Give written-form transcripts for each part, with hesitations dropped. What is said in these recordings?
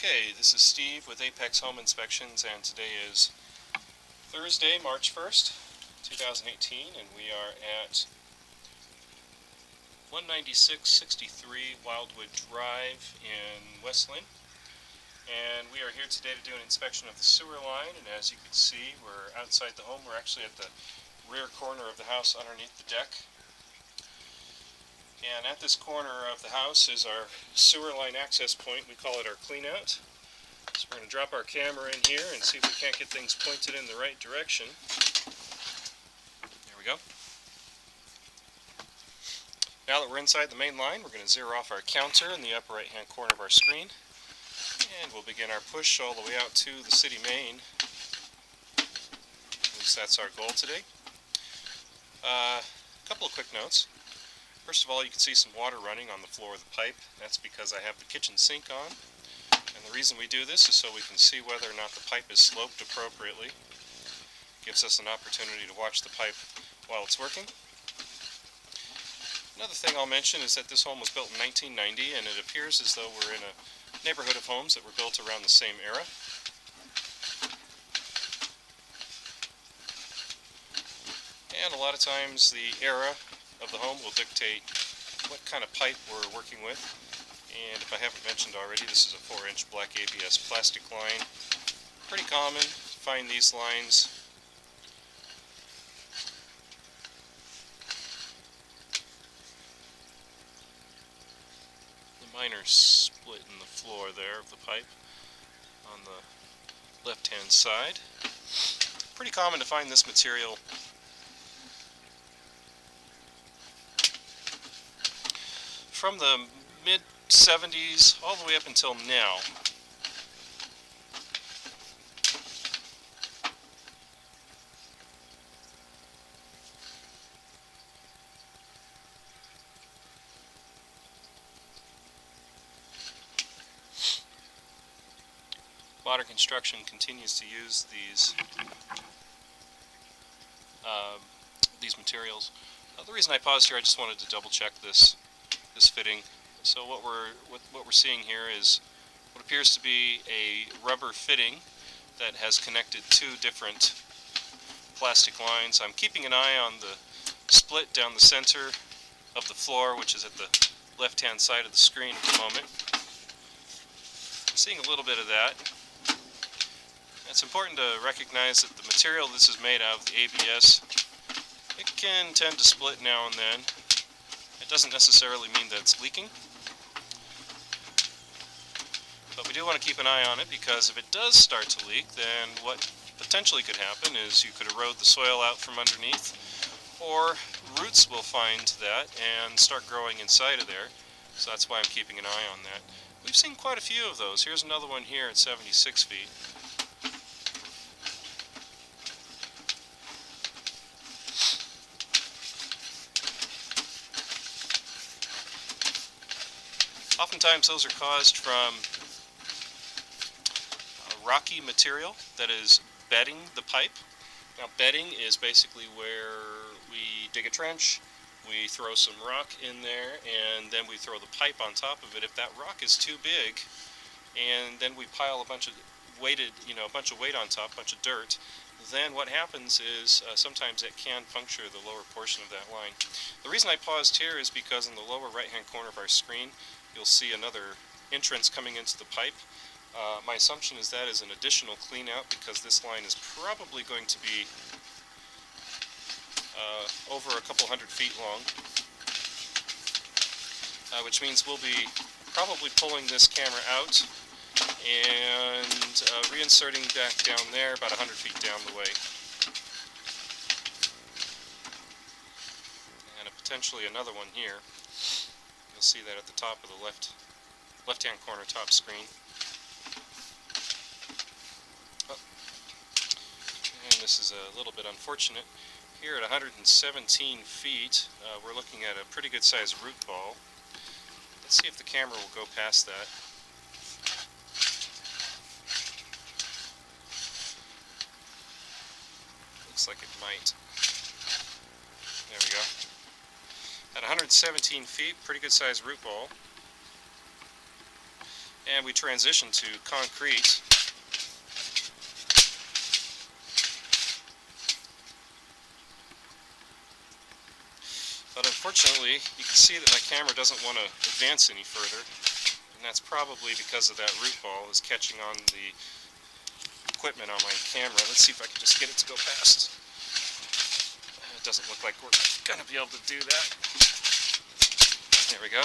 Okay, this is Steve with Apex Home Inspections, and today is Thursday, March 1st, 2018, and we are at 19663 Wildwood Drive in Westland. And we are here today to do an inspection of the sewer line, and as you can see, we're outside the home. We're actually at the rear corner of the house underneath the deck. And at this corner of the house is our sewer line access point. We call it our cleanout. So we're going to drop our camera in here and see if we can't get things pointed in the right direction. There we go. Now that we're inside the main line, we're going to zero off our counter in the upper right hand corner of our screen. And we'll begin our push all the way out to the city main. At least that's our goal today. A couple of quick notes. First of all, you can see some water running on the floor of the pipe. That's because I have the kitchen sink on. And the reason we do this is so we can see whether or not the pipe is sloped appropriately. Gives us an opportunity to watch the pipe while it's working. Another thing I'll mention is that this home was built in 1990, and it appears as though we're in a neighborhood of homes that were built around the same era. And a lot of times the era of the home will dictate what kind of pipe we're working with. And if I haven't mentioned already, this is a 4-inch black ABS plastic line. Pretty common to find these lines. The minor split in the floor there of the pipe on the left-hand side. Pretty common to find this material from the mid-70s all the way up until now. Modern construction continues to use these materials. The reason I paused here, I just wanted to double check this fitting. So what we're seeing here is what appears to be a rubber fitting that has connected two different plastic lines. I'm keeping an eye on the split down the center of the floor, which is at the left-hand side of the screen at the moment. I'm seeing a little bit of that. It's important to recognize that the material this is made out of, the ABS, it can tend to split now and then. It doesn't necessarily mean that it's leaking, but we do want to keep an eye on it, because if it does start to leak, then what potentially could happen is you could erode the soil out from underneath, or roots will find that and start growing inside of there. So that's why I'm keeping an eye on that. We've seen quite a few of those. Here's another one here at 76 feet. Oftentimes those are caused from rocky material that is bedding the pipe. Now, bedding is basically where we dig a trench, we throw some rock in there, and then we throw the pipe on top of it. If that rock is too big, and then we pile a bunch of weight on top, a bunch of dirt, then what happens is sometimes it can puncture the lower portion of that line. The reason I paused here is because in the lower right-hand corner of our screen, you'll see another entrance coming into the pipe. My assumption is that is an additional clean out, because this line is probably going to be over a couple hundred feet long, which means we'll be probably pulling this camera out and reinserting back down there about 100 feet down the way. And potentially another one here. You'll see that at the top of the left-hand corner top screen. Oh. And this is a little bit unfortunate. Here at 117 feet, we're looking at a pretty good sized root ball. Let's see if the camera will go past that. Looks like it might. There we go. At 117 feet, pretty good sized root ball. and we transition to concrete. But unfortunately, you can see that my camera doesn't want to advance any further, and that's probably because of that root ball is catching on the equipment on my camera. Let's see if I can just get it to go past. It doesn't look like we're going to be able to do that. There we go.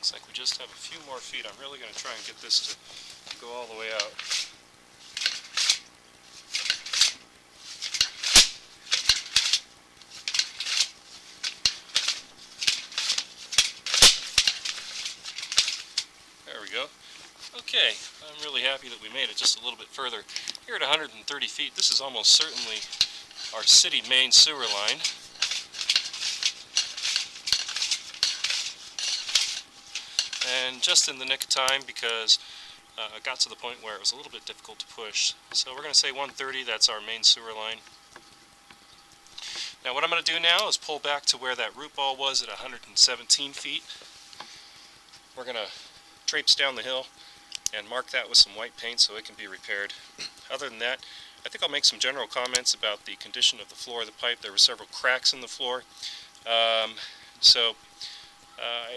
Looks like we just have a few more feet. I'm really going to try and get this to go all the way out. There we go. Okay, I'm really happy that we made it just a little bit further. Here at 130 feet, this is almost certainly our city main sewer line. And just in the nick of time, because I got to the point where it was a little bit difficult to push. So we're going to say 130, that's our main sewer line. Now what I'm going to do now is pull back to where that root ball was at 117 feet. We're going to traipse down the hill and mark that with some white paint so it can be repaired. Other than that, I think I'll make some general comments about the condition of the floor of the pipe. There were several cracks in the floor.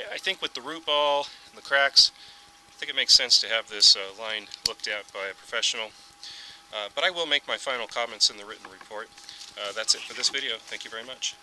I think with the root ball and the cracks, I think it makes sense to have this line looked at by a professional. But I will make my final comments in the written report. That's it for this video. Thank you very much.